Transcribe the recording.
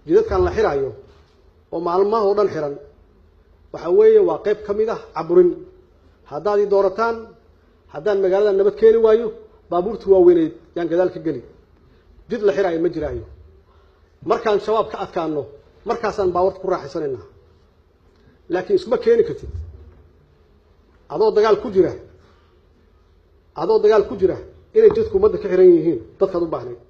jidadkan la xiraayo oo maalmaha oo dhan xiran waxa weeye waa qayb ka mid ah caburin haddaad i doorataan haddaan magaalada nabad keeni waayo baabuurtu waa weyneed yaan gadaal ka geli jid la xiraayo ma jiraayo markaan shabaab ka adkaano markaasaan baawarta ku raaxaysanaynaa laakiin isma keeni kartid adoo dagaal ku jira inay jidku ummadda ka xiran yihiin dadkaad u baahnayd